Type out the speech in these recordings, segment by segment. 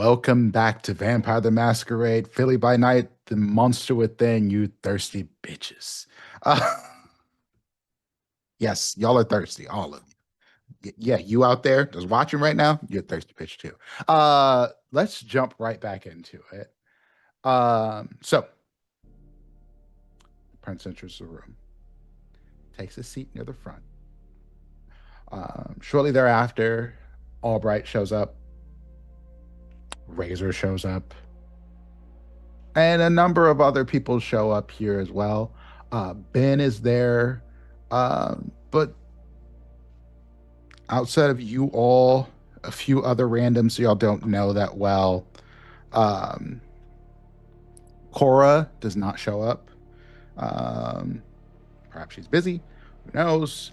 Welcome back to Vampire the Masquerade, Philly by night, the monster within, you thirsty bitches. Uh, yes, y'all are thirsty, all of you. Yeah, you out there just watching right now, you're a thirsty bitch too. Let's jump right back into it. So the prince enters the room, takes a seat near the front. Shortly thereafter, Albright shows up, Razor shows up, and a number of other people show up here as well. Ben is there, but outside of you all, a few other randoms y'all don't know that well. Um, Cora does not show up. Um, Perhaps she's busy. Who knows?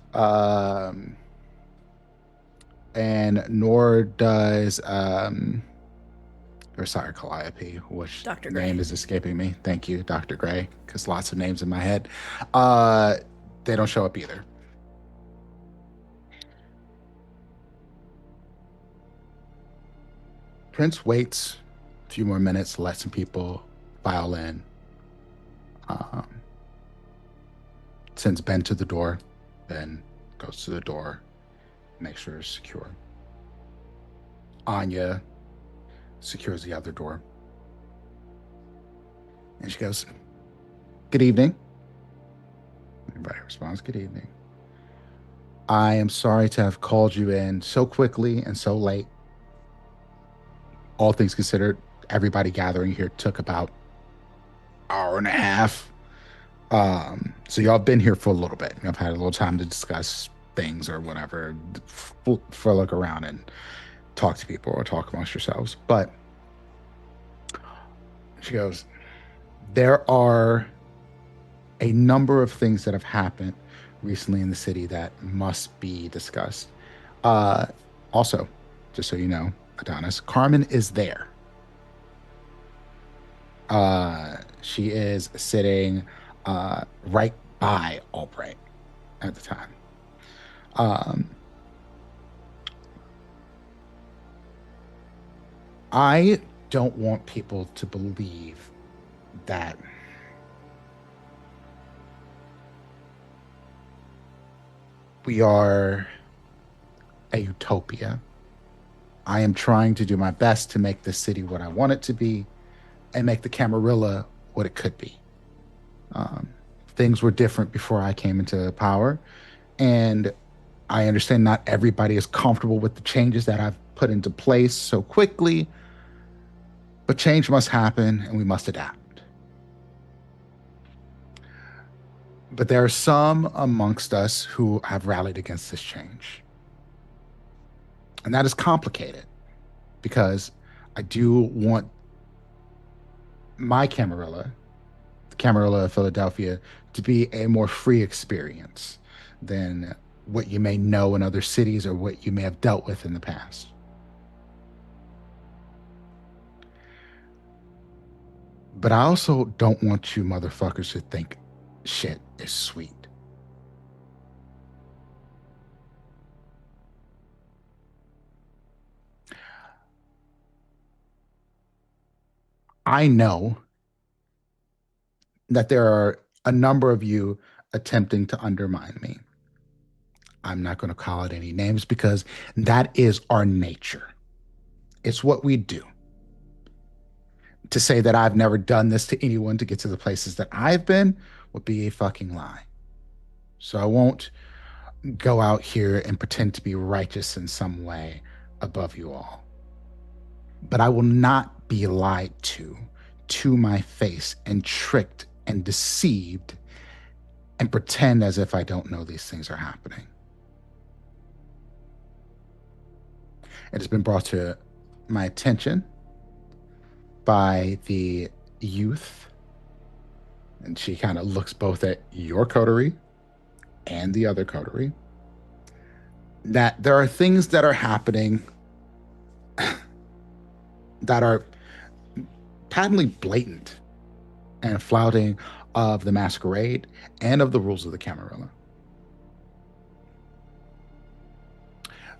And nor does or sorry, Calliope, which Dr. Gray. name is escaping me. Thank you, Dr. Gray, because lots of names in my head. Uh, they don't show up either. Prince waits a few more minutes, let some people file in. Um, Sends Ben to the door. Ben goes to the door, makes sure it's secure. Anya secures the other door. And she goes, "Good evening." Everybody responds, "Good evening. I am sorry to have called you in so quickly and so late. All things considered, everybody gathering here took about an hour and a half. So y'all been here for a little bit. I've had a little time to discuss things or whatever, for a look around and talk to people or talk amongst yourselves. But she goes, there are a number of things that have happened recently in the city that must be discussed. Uh, Also, just so you know, Adonis, Carmen is there. She is sitting right by Albright at the time. Um, I don't want people to believe that we are a utopia. I am trying to do my best to make this city what I want it to be and make the Camarilla what it could be. Um, Things were different before I came into power, and I understand not everybody is comfortable with the changes that I've put into place so quickly, but change must happen and we must adapt. But there are some amongst us who have rallied against this change. And that is complicated because I do want my Camarilla, the Camarilla of Philadelphia, to be a more free experience than what you may know in other cities or what you may have dealt with in the past. But I also don't want you motherfuckers to think shit is sweet. I know that there are a number of you attempting to undermine me. I'm not going to call it any names because that is our nature. It's what we do. To say that I've never done this to anyone to get to the places that I've been would be a fucking lie. So I won't go out here and pretend to be righteous in some way above you all. But I will not be lied to my face and tricked and deceived and pretend as if I don't know these things are happening. It has been brought to my attention by the youth, and she kind of looks both at your coterie and the other coterie, that there are things that are happening that are patently blatant and flouting of the masquerade and of the rules of the Camarilla.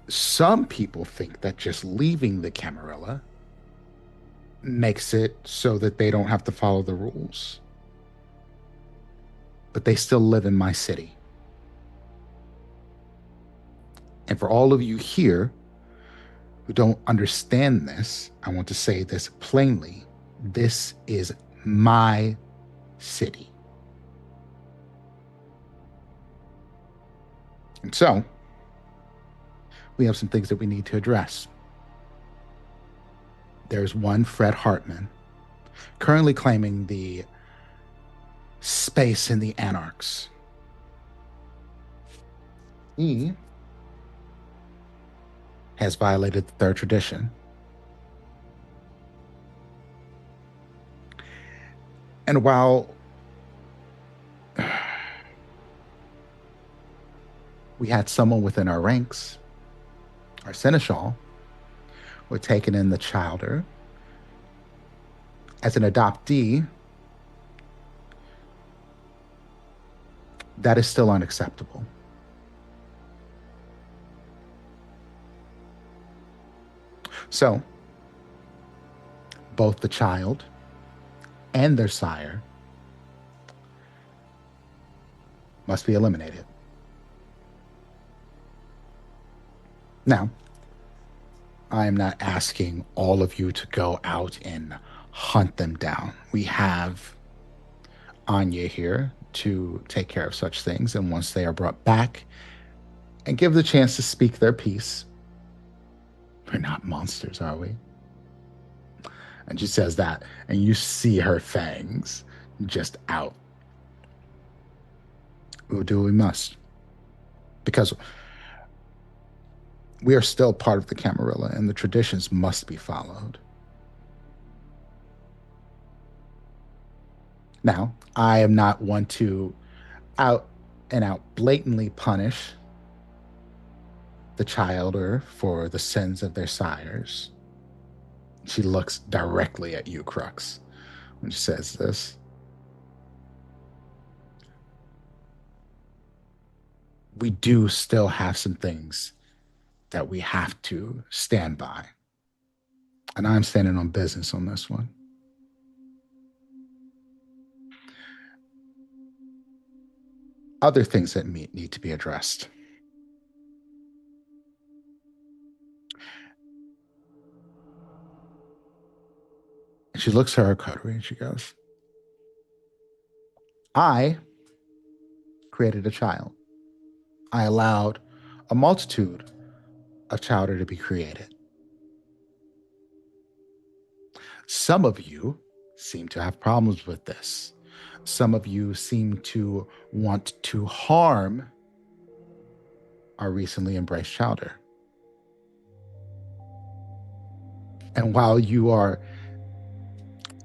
Some people think that just leaving the Camarilla makes it so that they don't have to follow the rules. But they still live in my city. And for all of you here who don't understand this, I want to say this plainly. This is my city. And so, we have some things that we need to address. There's one Fred Hartman, currently claiming the space in the Anarchs. He has violated the third tradition. And while we had someone within our ranks, our seneschal, were taken in the chowder as an adoptee, that is still unacceptable. So, both the child and their sire must be eliminated. Now, I am not asking all of you to go out and hunt them down. We have Anya here to take care of such things, and once they are brought back and give the chance to speak their piece, we're not monsters, are we? And she says that, and you see her fangs just out. We'll do what we must. Because we are still part of the Camarilla, and the traditions must be followed. Now, I am not one to out and out blatantly punish the childer for the sins of their sires. She looks directly at you, Crux, when she says this. We do still have some things that we have to stand by. And I'm standing on business on this one. Other things that need to be addressed. And she looks at her coterie and she goes, I created a child. I allowed a multitude of chowder to be created. Some of you seem to have problems with this. Some of you seem to want to harm our recently embraced chowder. And while you are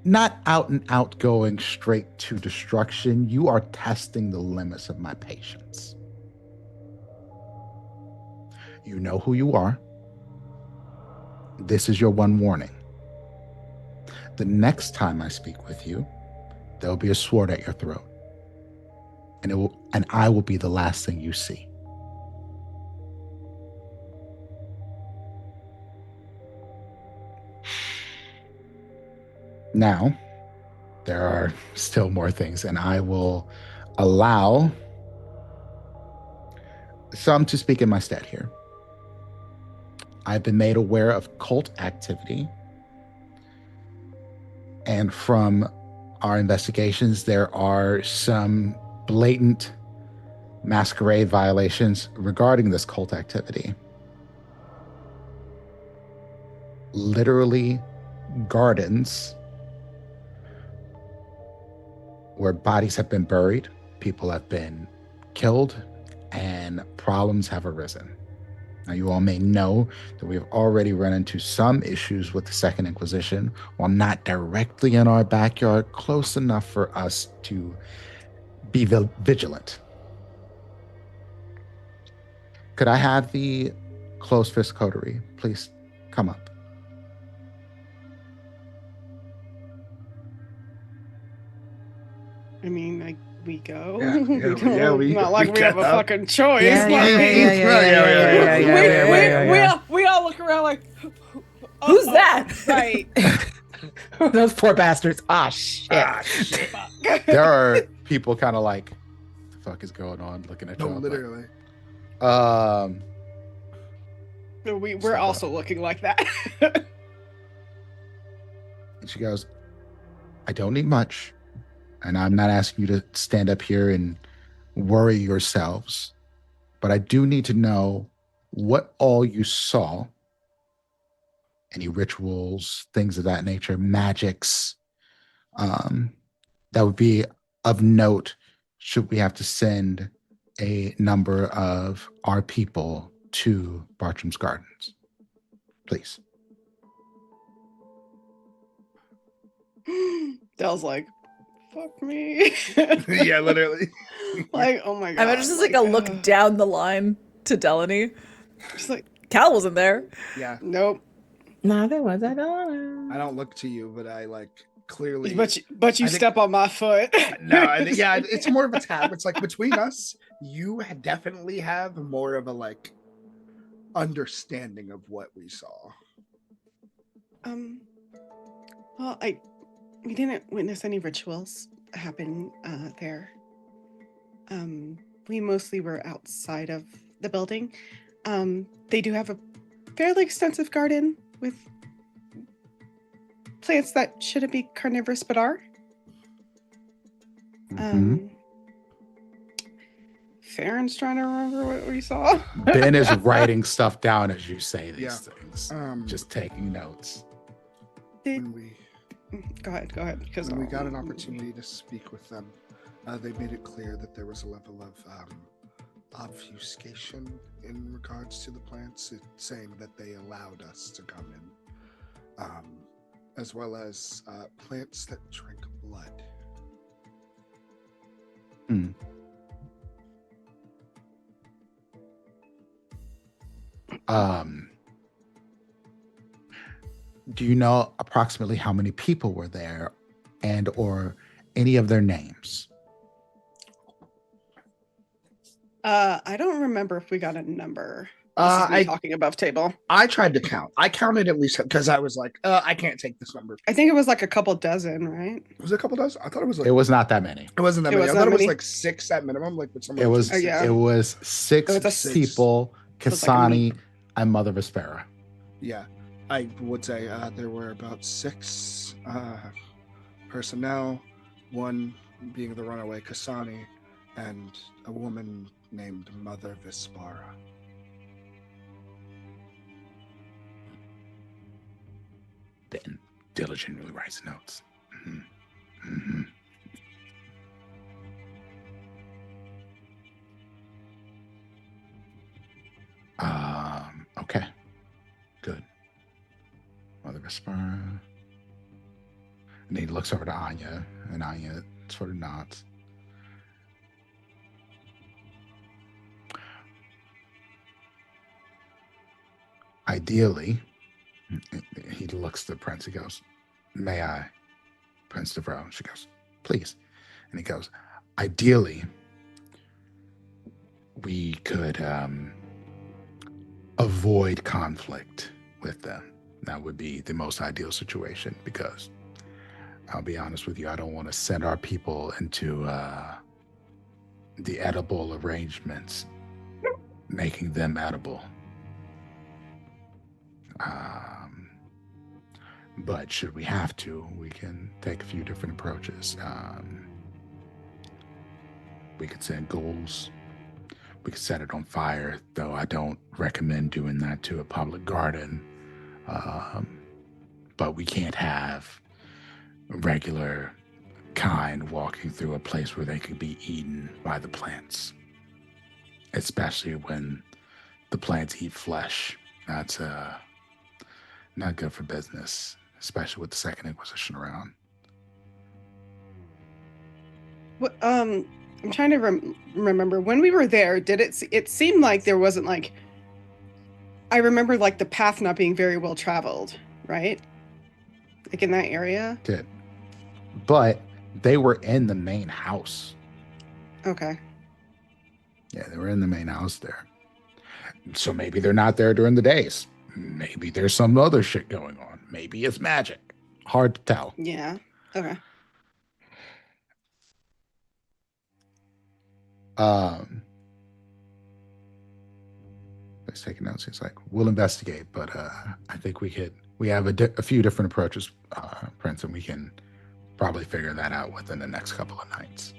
not out and out going straight to destruction, you are testing the limits of my patience. You know who you are. This is your one warning. The next time I speak with you, there'll be a sword at your throat. And I will be the last thing you see. Now, there are still more things, and I will allow some to speak in my stead here. I've been made aware of cult activity, and from our investigations, there are some blatant masquerade violations regarding this cult activity. Literally gardens where bodies have been buried, people have been killed, and problems have arisen. Now, you all may know that we have already run into some issues with the Second Inquisition, while not directly in our backyard, close enough for us to be vigilant. Could I have the closed fist coterie please come up? I mean, we go. Not like we have a fucking choice. Yeah. We all look around like, Who's that? Right. Those poor bastards. Ah, shit. Shit. There are people kind of like, the fuck is going on? Looking at No, y'all. literally. We're also looking like that. And she goes, I don't need much. And I'm not asking you to stand up here and worry yourselves. But I do need to know what all you saw. Any rituals, things of that nature, magics, that would be of note should we have to send a number of our people to Bartram's Gardens. Please. Dell's like, fuck me. Yeah, literally. Like, oh my god. I mean, just like a look down the line to Delaney. Just like, Cal wasn't there. Yeah. nope. No, there was. I don't know. I don't look to you, but I like clearly. But you step on my foot. No, yeah, it's more of a tab. It's like between us, you definitely have more of a like understanding of what we saw. Well, we didn't witness any rituals happen there. We mostly were outside of the building. They do have a fairly extensive garden with plants that shouldn't be carnivorous but are. Farron's trying to remember what we saw. Ben is writing stuff down as you say these things. Just taking notes. Go ahead. When we got an opportunity to speak with them, they made it clear that there was a level of obfuscation in regards to the plants, saying that they allowed us to come in, as well as plants that drink blood. Do you know approximately how many people were there and or any of their names? I don't remember if we got a number. This is me talking above table. I tried to count. I counted at least because I was like, I can't take this number. I think it was like a couple dozen, right? Was it a couple dozen? I thought it was like. It was not that many. It wasn't that many. I thought it was like 6 at minimum. Like with it was. It was six people. Kasani and Mother Vespera. Yeah, I would say there were about 6 personnel. One being the runaway Kasani, and a woman named Mother Vespera. Ben diligently writes notes. Okay. Good. Mother Vespera. And then he looks over to Anya, and Anya sort of nods. Ideally, he looks to the prince. He goes, "May I, Prince Devro?" She goes, "Please." And he goes, "Ideally, we could avoid conflict with them. That would be the most ideal situation because I'll be honest with you, I don't want to send our people into the edible arrangements, making them edible. But should we have to, we can take a few different approaches. We could send ghouls. We could set it on fire, though I don't recommend doing that to a public garden. But we can't have regular kind walking through a place where they could be eaten by the plants, especially when the plants eat flesh. That's not good for business, especially with the Second Inquisition around. What, I'm trying to remember when we were there. It seemed like there wasn't like. I remember like the path not being very well traveled, right? Like in that area. Did, but they were in the main house. Okay. Yeah, they were in the main house there. So maybe they're not there during the days. Maybe there's some other shit going on. Maybe it's magic. Hard to tell. Yeah. Okay. He's taking notes. He's like, we'll investigate, but I think we have a few different approaches, Prince, and we can probably figure that out within the next couple of nights.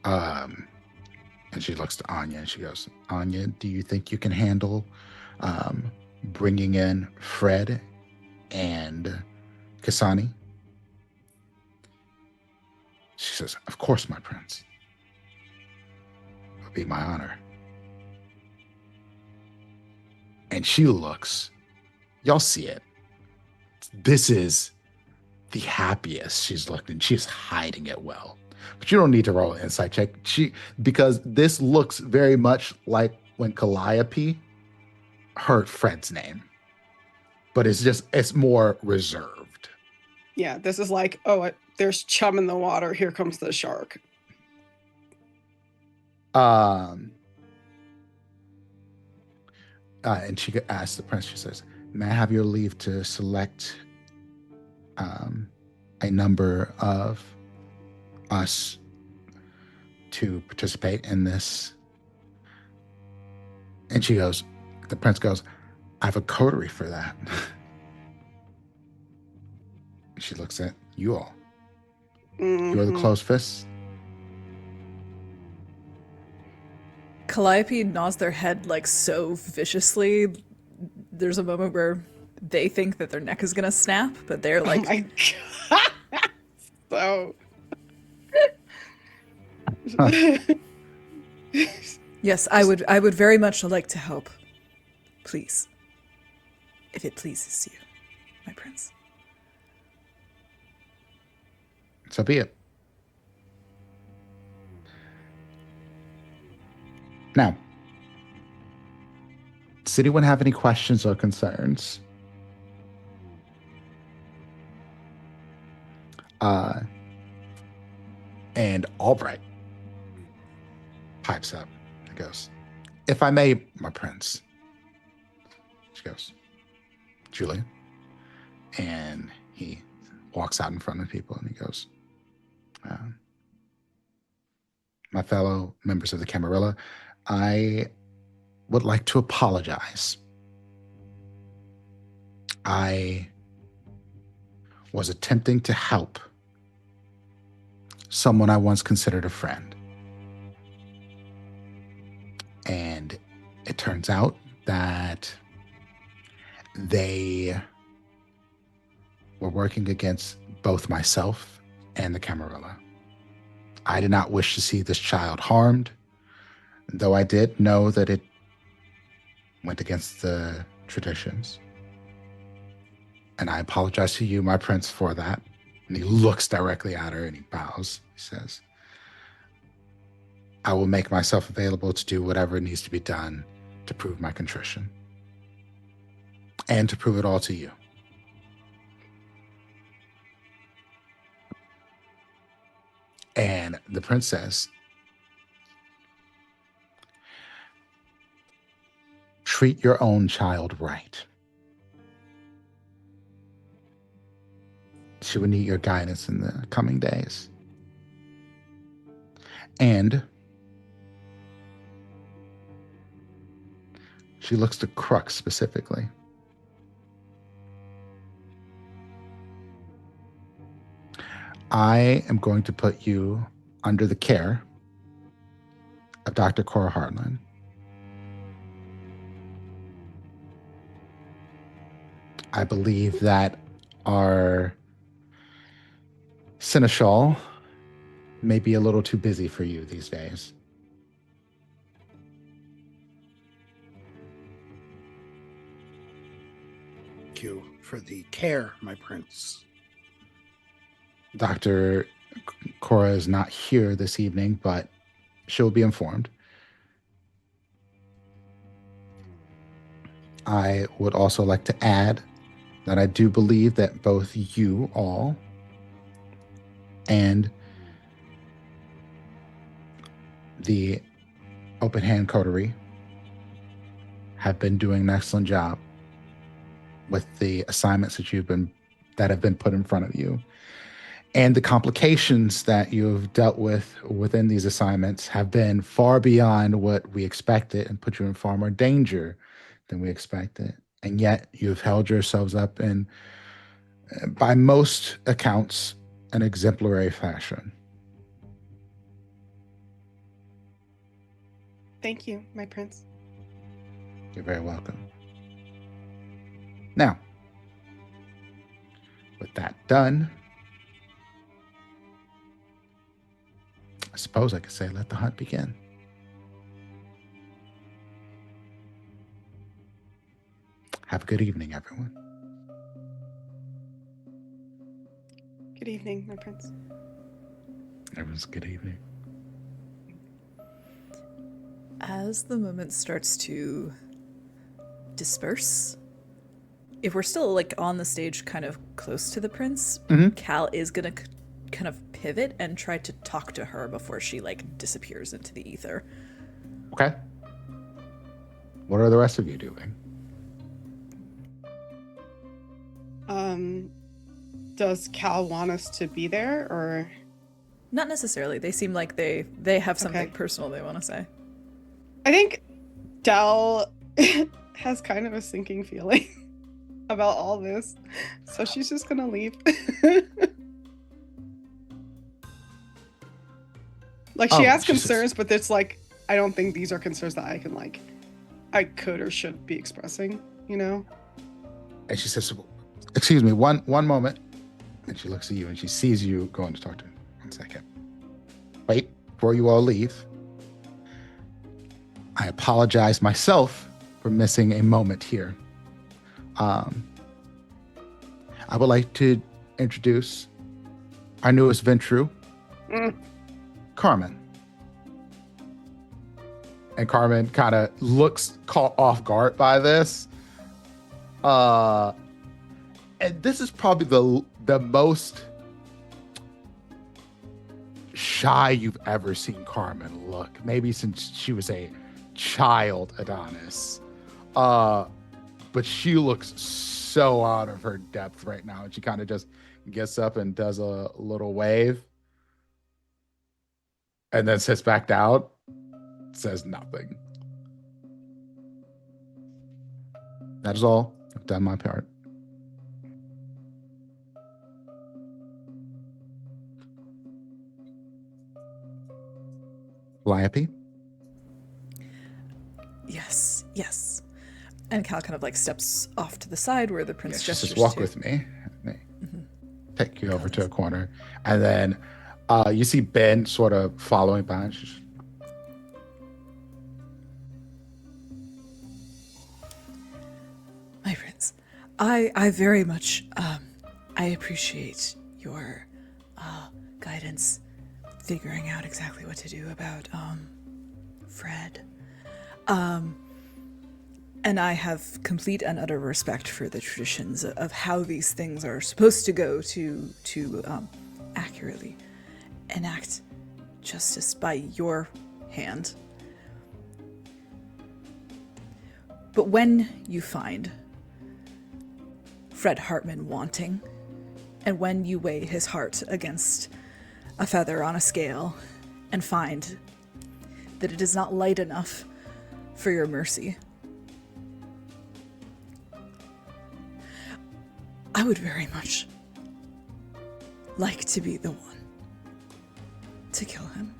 And she looks to Anya and she goes, Anya, do you think you can handle bringing in Fred and Kasani? She says, of course, my prince. It'll be my honor. And she looks, y'all see it. This is the happiest she's looked, and she's hiding it well. But you don't need to roll an insight check. Because this looks very much like when Calliope heard Fred's name. But it's more reserved. Yeah, this is like, oh, there's chum in the water. Here comes the shark. And she asks the prince, she says, may I have your leave to select a number of us to participate in this? And the prince goes, I have a coterie for that. She looks at you all. Mm-hmm. You're the closed fists. Calliope nods their head like so viciously. There's a moment where they think that their neck is gonna snap, but they're like, oh my God. yes, I would very much like to help. Please. If it pleases you, my prince. So be it. Now, does anyone have any questions or concerns? And Albright pipes up and goes, if I may, my prince. She goes, Julia. And he walks out in front of people and he goes, my fellow members of the Camarilla, I would like to apologize. I was attempting to help someone I once considered a friend. And it turns out that they were working against both myself and the Camarilla. I did not wish to see this child harmed, though I did know that it went against the traditions. And I apologize to you, my prince, for that. And he looks directly at her and he bows. He says, I will make myself available to do whatever needs to be done to prove my contrition. And to prove it all to you. And the prince says, treat your own child right. She will need your guidance in the coming days. And she looks to Crux specifically. I am going to put you under the care of Dr. Cora Hartland. I believe that our seneschal may be a little too busy for you these days. Thank you for the care, my prince. Dr. Cora is not here this evening, but she'll be informed. I would also like to add that I do believe that both you all and the Open Hand Coterie have been doing an excellent job with the assignments that have been put in front of you. And the complications that you've dealt with within these assignments have been far beyond what we expected and put you in far more danger than we expected. And yet you've held yourselves up in, by most accounts, an exemplary fashion. Thank you, my prince. You're very welcome. Now, with that done, I suppose I could say let the hunt begin. Have a good evening, everyone. Good evening, my prince. Everyone's good evening. As the moment starts to disperse, if we're still like on the stage kind of close to the prince, Cal is gonna kind of pivot and try to talk to her before she like disappears into the ether. Okay. What are the rest of you doing? Does Cal want us to be there, or Not necessarily. They seem like they have something personal they want to say. I think Dell has kind of a sinking feeling about all this, so she's just gonna leave. Like she has concerns, but it's like I don't think these are concerns that I could or should be expressing, you know? And she says, excuse me, one moment. And she looks at you and she sees you going to talk to him. 1 second. Wait, before you all leave, I apologize myself for missing a moment here. I would like to introduce our newest Ventru, Carmen. And Carmen kind of looks caught off guard by this. And this is probably the most shy you've ever seen Carmen look. Maybe since she was a child Adonis. But she looks so out of her depth right now. And she kind of just gets up and does a little wave. And then sits back down. Says nothing. That is all. I've done my part. Calliope? Yes. And Cal kind of like steps off to the side where the prince gestures just walk to. with me. Take you over to a corner. And then you see Ben sort of following behind. My prince, I very much, I appreciate your guidance figuring out exactly what to do about, Fred. And I have complete and utter respect for the traditions of how these things are supposed to go to accurately enact justice by your hand. But when you find Fred Hartman wanting, and when you weigh his heart against a feather on a scale and find that it is not light enough for your mercy, I would very much like to be the one to kill him.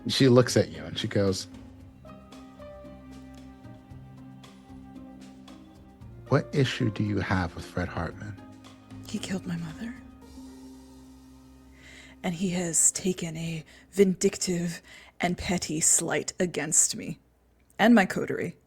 She looks at you and she goes, what issue do you have with Fred Hartman? He killed my mother. And he has taken a vindictive and petty slight against me and my coterie.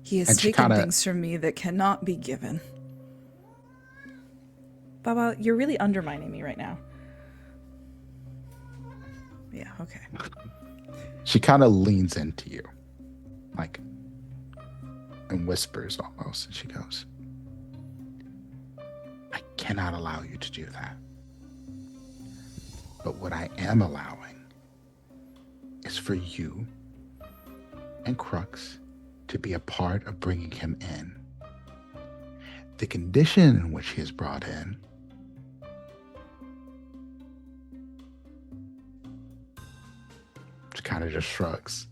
He has taken things from me that cannot be given. Baba, you're really undermining me right now. Yeah, okay. She kind of leans into you. Like, and whispers almost, and she goes, I cannot allow you to do that. But what I am allowing is for you and Crux to be a part of bringing him in. The condition in which he is brought in kind of just shrugs.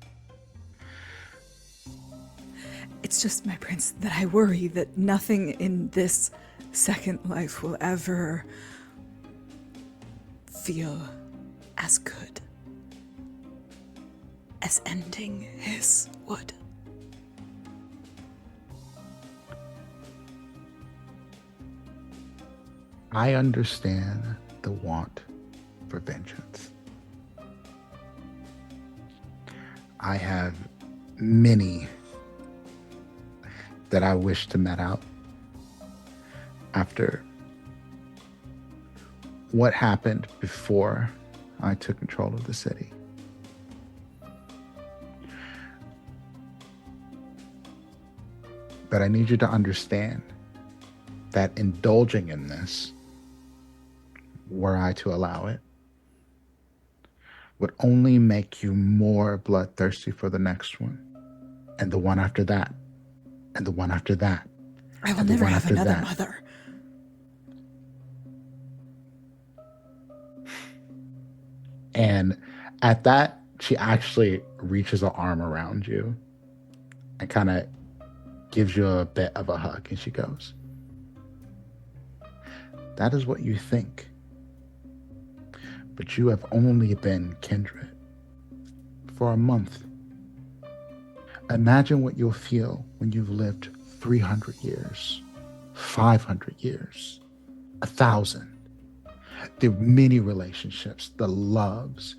It's just, my prince, that I worry that nothing in this second life will ever feel as good as ending his would. I understand the want for vengeance. I have many that I wish to met out after what happened before I took control of the city. But I need you to understand that indulging in this, were I to allow it, would only make you more bloodthirsty for the next one, and the one after that, and the one after that. I will never have another mother. And at that, she actually reaches her arm around you and kind of gives you a bit of a hug, and she goes, that is what you think. But you have only been kindred for a month. Imagine what you'll feel when you've lived 300 years, 500 years, 1,000. The many relationships, the loves.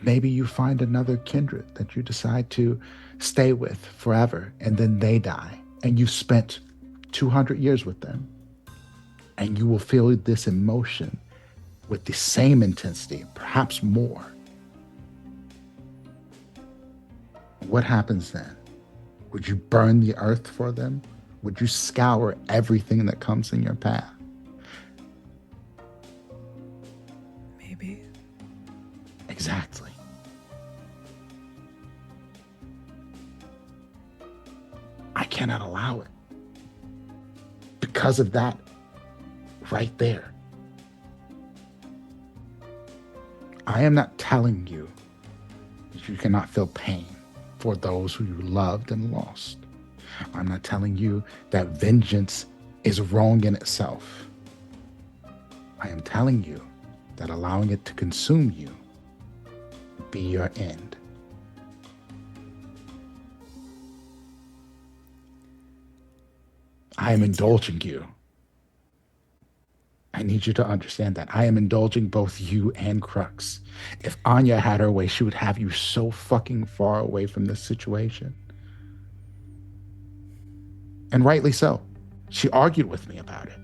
Maybe you find another kindred that you decide to stay with forever, and then they die, and you've spent 200 years with them. And you will feel this emotion with the same intensity, perhaps more. What happens then? Would you burn the earth for them? Would you scour everything that comes in your path? Maybe. Exactly. I cannot allow it. Because of that, right there. I am not telling you that you cannot feel pain for those who you loved and lost. I'm not telling you that vengeance is wrong in itself. I am telling you that allowing it to consume you be your end. I am indulging you. I need you to understand that. I am indulging both you and Crux. If Anya had her way, she would have you so fucking far away from this situation. And rightly so. She argued with me about it.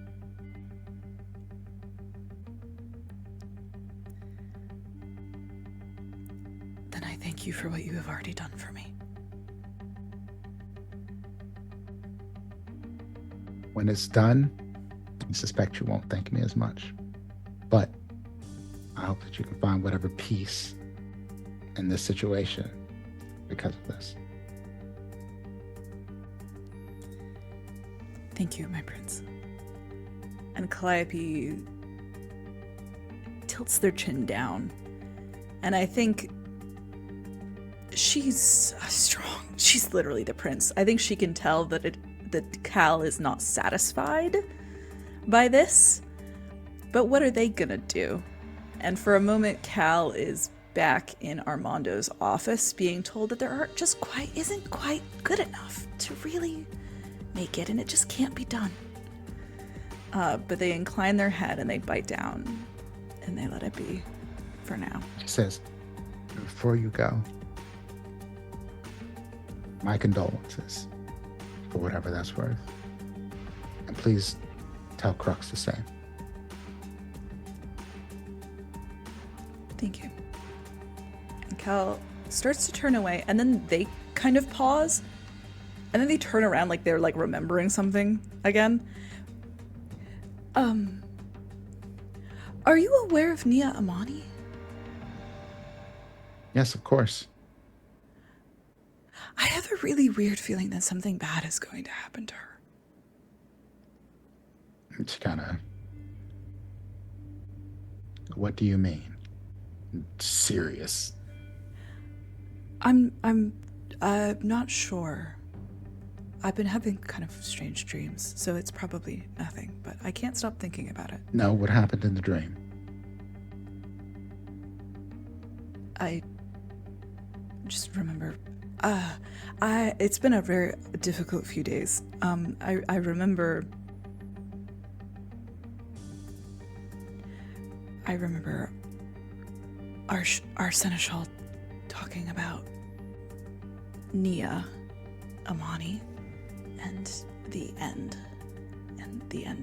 Then I thank you for what you have already done for me. When it's done, I suspect you won't thank me as much. But I hope that you can find whatever peace in this situation because of this. Thank you, my prince. And Calliope tilts their chin down. And I think she's strong. She's literally the prince. I think she can tell that Cal is not satisfied by this. But what are they gonna do? And for a moment, Cal is back in Armando's office being told that their art just isn't quite good enough to really make it, and it just can't be done. But they incline their head and they bite down and they let it be for now. She says, before you go, my condolences for whatever that's worth. And please tell Crux the same. Thank you. And Cal starts to turn away, and then they kind of pause And then they turn around like they're like remembering something again. Are you aware of Nia Amani? Yes, of course. I have a really weird feeling that something bad is going to happen to her. It's kind of. What do you mean? Serious. I'm not sure. I've been having kind of strange dreams, so it's probably nothing, but I can't stop thinking about it. No, what happened in the dream? I just remember it's been a very difficult few days. I remember our seneschal talking about Nia Amani and the end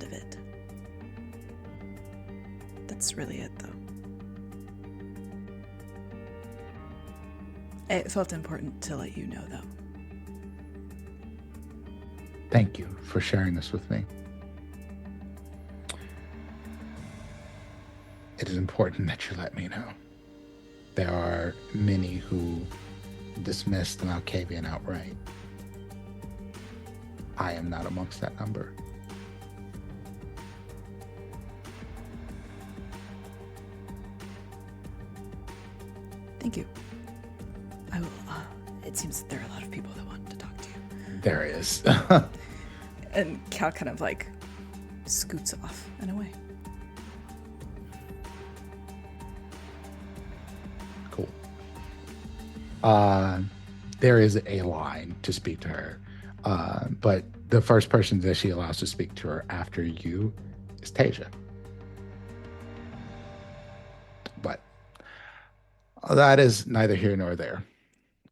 of it. That's really it, though. It felt important to let you know, though. Thank you for sharing this with me. It is important that you let me know. There are many who dismissed an Alcavian outright. I am not amongst that number. Thank you. I will, it seems that there are a lot of people that want to talk to you. There is. And Cal kind of like scoots off and away. Cool. There is a line to speak to her, but the first person that she allows to speak to her after you is Tasia. But that is neither here nor there.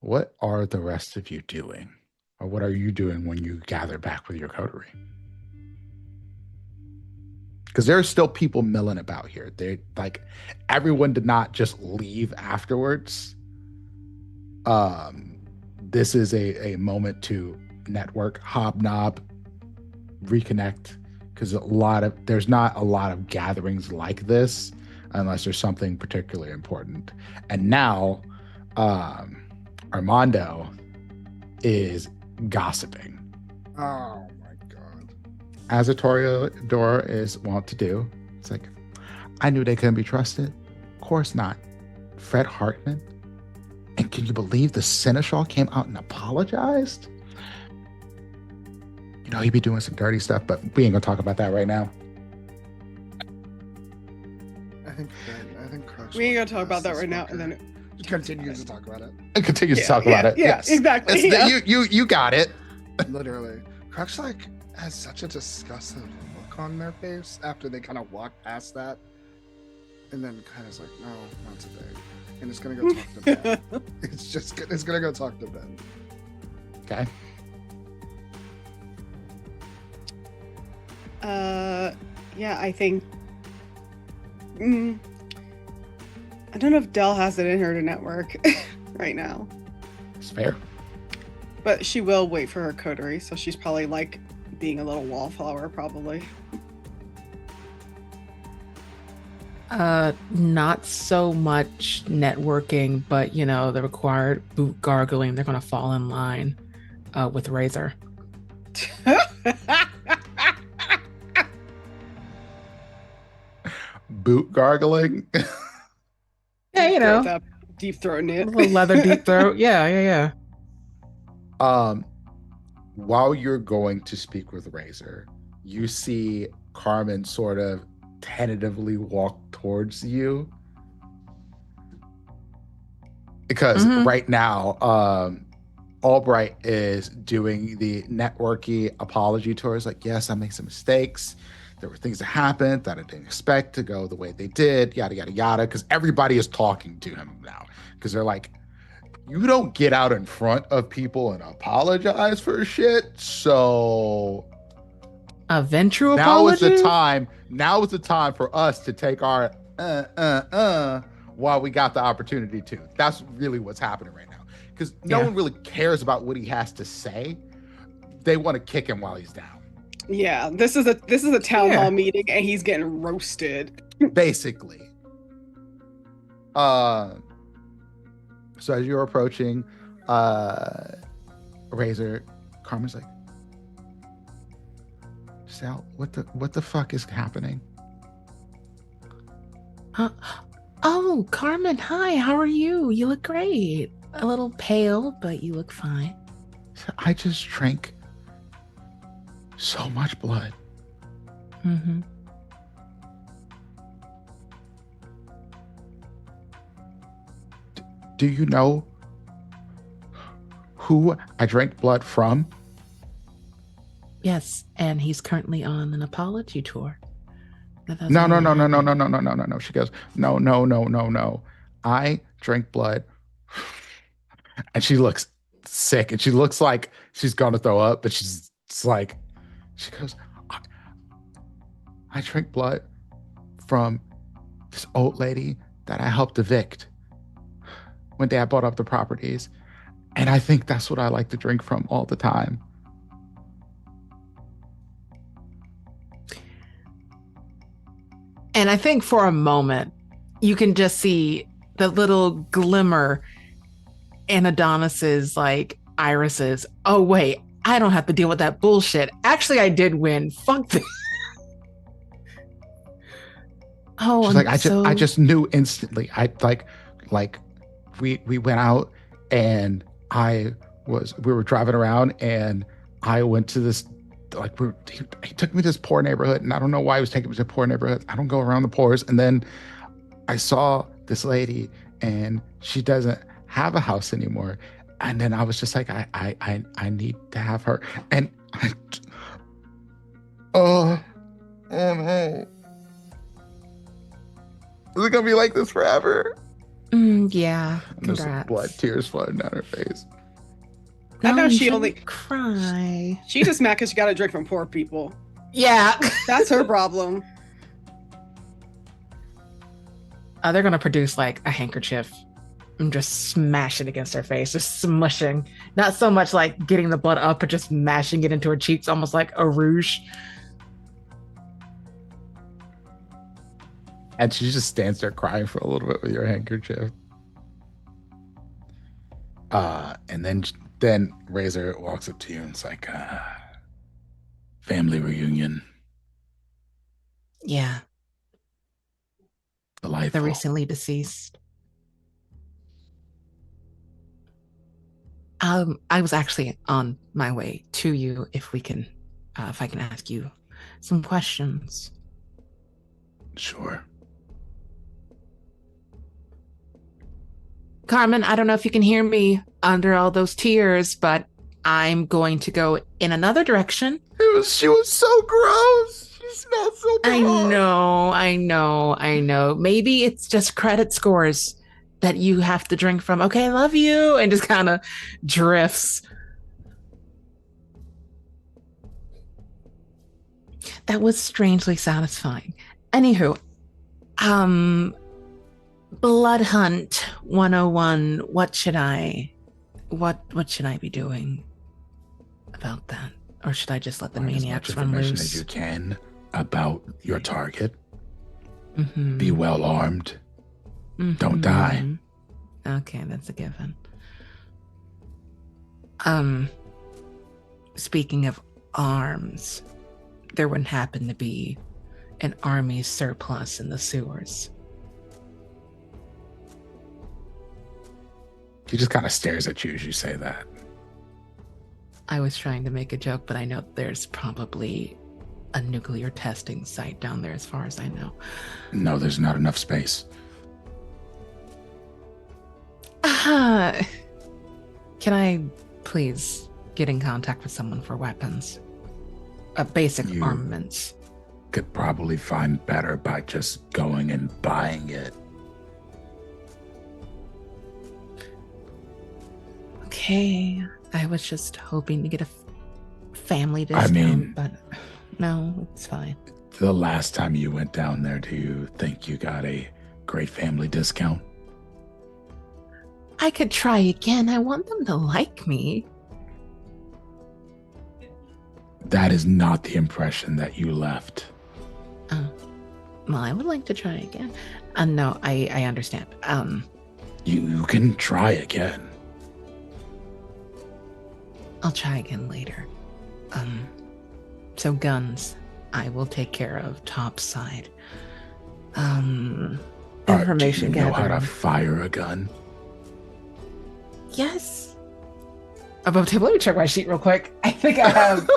What are the rest of you doing? Or what are you doing when you gather back with your coterie? Because there are still people milling about here. They like everyone did not just leave afterwards. This is a moment to network, hobnob, reconnect. Because there's not a lot of gatherings like this unless there's something particularly important. And now, Armando is gossiping. Oh my god. As a Toreador is wont to do. It's like, I knew they couldn't be trusted. Of course not. Fred Hartman. And can you believe the Seneschal came out and apologized? You know, he'd be doing some dirty stuff, but we ain't gonna talk about that right now. I think Crux We ain't gonna talk about that right now, and then it continues to talk about it. It continues to talk about it. Yeah, Yes, exactly. It's you got it. Literally. Crux like has such a disgusted look on their face after they kind of walk past that. And then kind of is like, no, not today. And it's gonna go talk to Ben. It's gonna go talk to Ben. Okay. Yeah, I think. I don't know if Dell has it in her to network right now, It's fair. but she will wait for her coterie, so she's probably like being a little wallflower, probably. Not so much networking, but you know, the required boot gargling, they're gonna fall in line with Razor. Boot gargling. Yeah, you know, That deep throat a little leather deep throat. Yeah. While you're going to speak with Razor, you see Carmen sort of tentatively walk towards you. Because right now, Albright is doing the networky apology tours. Like, yes, I made some mistakes. There were things that happened that I didn't expect to go the way they did, yada, yada, yada. Because everybody is talking to him now. Because they're like, you don't get out in front of people and apologize for shit. So Eventual now apology? is the time. Now is the time for us to take our while we got the opportunity to. That's really what's happening right now. Because no one really cares about what he has to say. they want to kick him while he's down. Yeah, this is a town Yeah. hall meeting, and he's getting roasted. Basically. So as you're approaching Razor, Carmen's like, Sal, what the fuck is happening? Oh, Carmen, hi, how are you? You look great. A little pale, but you look fine. I just drank so much blood. Mm-hmm. Do you know who I drank blood from? Yes, and he's currently on an apology tour. No. She goes, no. I drank blood. And she looks sick, and she looks like she's gonna throw up, but it's like, she goes, I drank blood from this old lady that I helped evict when Dad bought up the properties. And I think that's what I like to drink from all the time. And I think for a moment, you can just see the little glimmer in Adonis's like irises. Oh, wait, I don't have to deal with that bullshit. Actually, I did win. Fuck this. Oh, She's like, I just knew instantly. I like we went out, and we were driving around, and I went to this, like, he took me to this poor neighborhood, and I don't know why he was taking me to poor neighborhoods. I don't go around the poors. And then I saw this lady, and she doesn't have a house anymore. And then I was just like, I need to have her. And oh no. Is it gonna be like this forever? Yeah. And there's Congrats. blood, tears flowing down her face. I know you she shouldn't only- cry. She just mad because she got to drink from poor people. Yeah. That's her problem. They're gonna produce like a handkerchief and just smash it against her face, just smushing. Not so much like getting the blood up, but just mashing it into her cheeks, almost like a rouge. And she just stands there crying for a little bit with your handkerchief. And then Razor walks up to you and it's like, family reunion. Yeah, the Delightful. recently deceased. I was actually on my way to you. If I can ask you some questions. Sure. Carmen, I don't know if you can hear me under all those tears, but I'm going to go in another direction. She was so gross. She smelled so bad. I know. Maybe it's just credit scores that you have to drink from. Okay, I love you. And just kind of drifts. That was strangely satisfying. Anywho, Blood Hunt 101. What should I be doing about that? Or should I just let the maniacs as much run information loose? as you can about your target. Mm-hmm. Be well armed. Mm-hmm. Don't die. Okay, that's a given. Speaking of arms, there wouldn't happen to be an army surplus in the sewers. He just kind of stares at you as you say that. I was trying to make a joke, but I know there's probably a nuclear testing site down there as far as I know. No, there's not enough space. Can I please get in contact with someone for weapons? Basic You- armaments. Could probably find better by just going and buying it. Okay, I was just hoping to get a family discount, but no, it's fine. The last time you went down there, do you think you got a great family discount? I could try again. I want them to like me. That is not the impression that you left. Oh, well, I would like to try again. No, I understand. You can try again. I'll try again later. So guns, I will take care of topside. Information Do you know how to gathering. fire a gun? Yes. Above table. Let me check my sheet real quick. I think I have.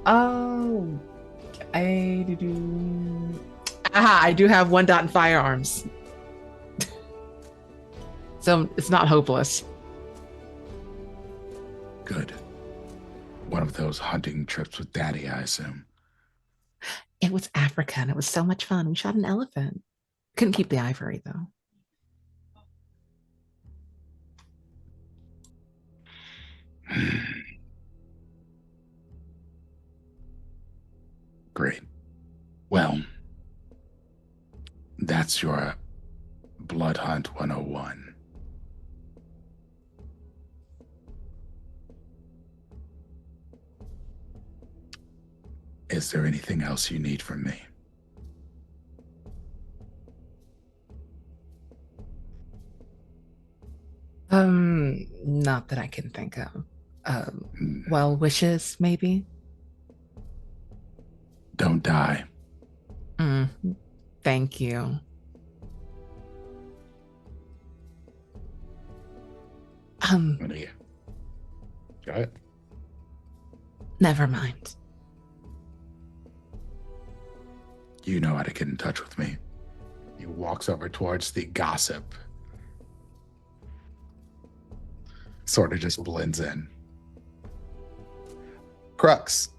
Oh, I do. Aha! I do have 1 dot in firearms, so it's not hopeless. Good. One of those hunting trips with Daddy, I assume. It was Africa, and it was so much fun. We shot an elephant. Couldn't keep the ivory though. Great. Well, that's your Blood Hunt 101. Is there anything else you need from me? Not that I can think of. Hmm. Well wishes, maybe. Don't die. Thank you. What do you? Got it? Never mind. You know how to get in touch with me. He walks over towards the gossip. Sort of just blends in. Crux.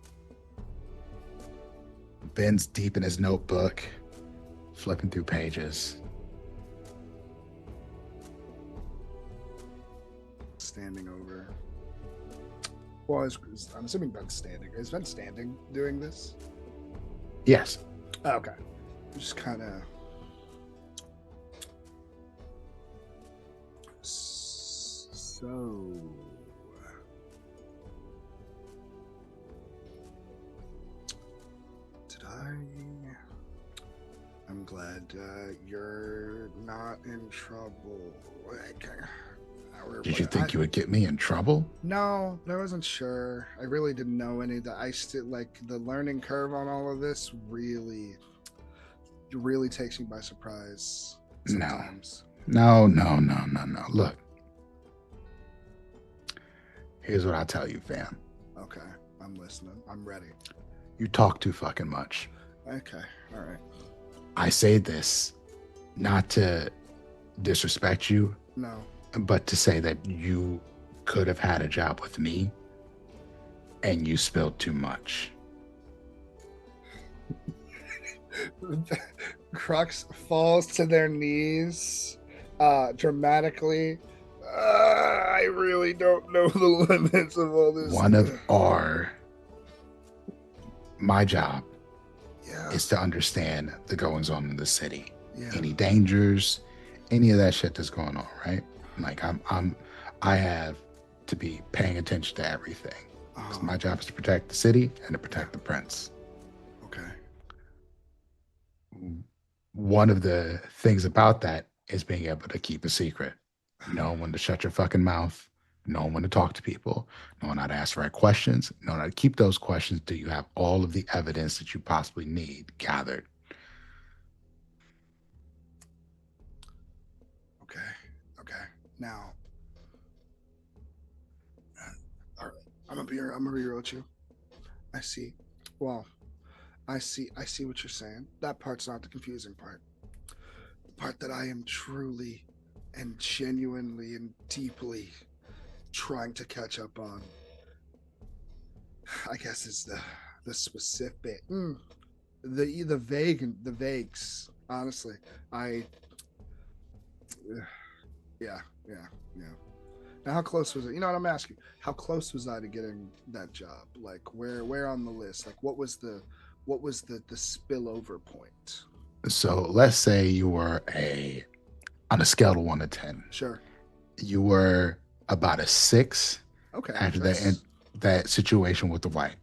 Ben's deep in his notebook, flipping through pages. Standing over. Well, I'm assuming Ben's standing. Is Ben standing doing this? Yes. Oh, okay. Just kind of. So. I'm glad you're not in trouble. Did you think you would get me in trouble? No, I wasn't sure. I really didn't know any of that. I still like the learning curve on all of this. Really takes me by surprise. Sometimes. No. Look, here's what I'll tell you, fam. Okay, I'm listening. I'm ready. You talk too fucking much. Okay, all right. I say this not to disrespect you. No. But to say that you could have had a job with me and you spilled too much. Crux falls to their knees dramatically. I really don't know the limits of all this. My job is to understand the goings on in the city. Yeah. Any dangers, any of that shit that's going on, right? Like I have to be paying attention to everything. My job is to protect the city and to protect the prince. Okay. One of the things about that is being able to keep a secret. Knowing when to shut your fucking mouth, knowing when to talk to people, knowing how to ask the right questions, knowing how to keep those questions till you have all of the evidence that you possibly need gathered. Okay. Now, all right. I'm gonna be real with you. I see. Well, I see what you're saying. That part's not the confusing part. The part that I am truly and genuinely and deeply trying to catch up on, I guess, is the specific, the vagues. Honestly, yeah. Now, how close was it? You know what I'm asking? How close was I to getting that job? Like, where on the list? Like, what was the spillover point? So let's say you were on a scale of 1 to 10. Sure. You were about a 6 Okay. after that situation with the wife.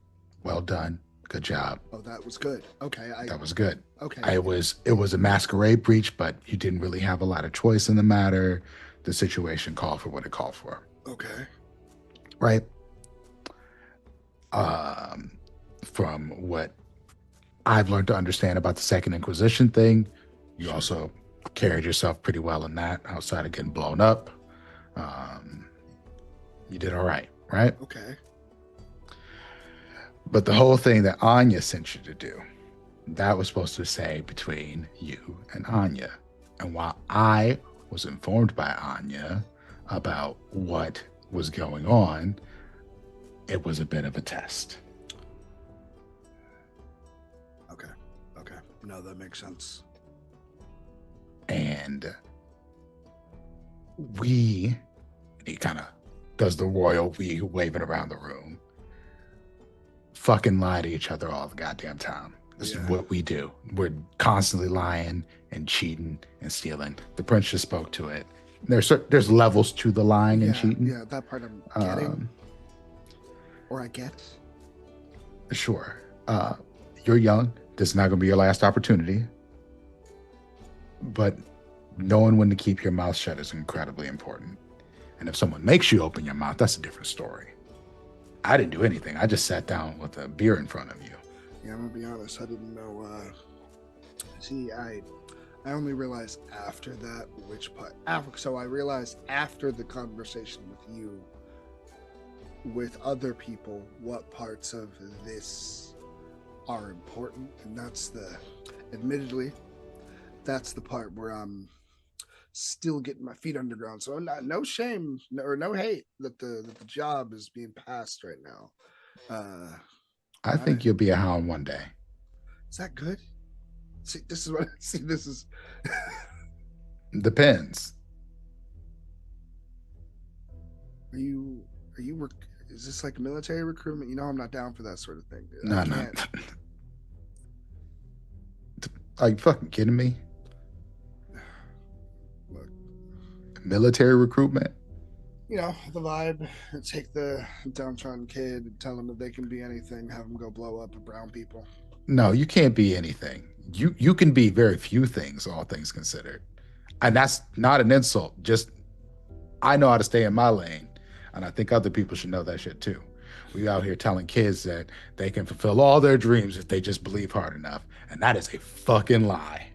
Well done. Good job. Oh, that was good. Okay. That was good. Okay. It was a masquerade breach, but you didn't really have a lot of choice in the matter. The situation called for what it called for. Okay. Right? From what I've learned to understand about the Second Inquisition thing, you Sure. also carried yourself pretty well in that outside of getting blown up. You did all right, right? Okay. But the whole thing that Anya sent you to do, that was supposed to say between you and Anya. And while I was informed by Anya about what was going on, it was a bit of a test. Okay. Okay. No, that makes sense. And he kind of does the royal we waving around the room, fucking lie to each other all the goddamn time. This is what we do. We're constantly lying and cheating and stealing. The prince just spoke to it. There's levels to the lying and cheating. Yeah, that part I'm getting. Or I get. Sure. You're young. This is not going to be your last opportunity. But knowing when to keep your mouth shut is incredibly important. And if someone makes you open your mouth, that's a different story. I didn't do anything. I just sat down with a beer in front of you. Yeah, I'm gonna be honest. I didn't know. See, I only realized after that which part. So I realized after the conversation with you, with other people, what parts of this are important, and admittedly, that's the part where I'm still getting my feet underground. So no shame or no hate that the job is being passed right now. I think you'll be a hound one day. Is that good? See, this is what this is. Depends. Is this like military recruitment? You know, I'm not down for that sort of thing. Dude. No. Are you fucking kidding me? Look, military recruitment? You know, the vibe. Take the downtrodden kid and tell them that they can be anything, have them go blow up brown people. No, you can't be anything. You can be very few things, all things considered. And that's not an insult. Just, I know how to stay in my lane. And I think other people should know that shit too. We out here telling kids that they can fulfill all their dreams if they just believe hard enough. And that is a fucking lie.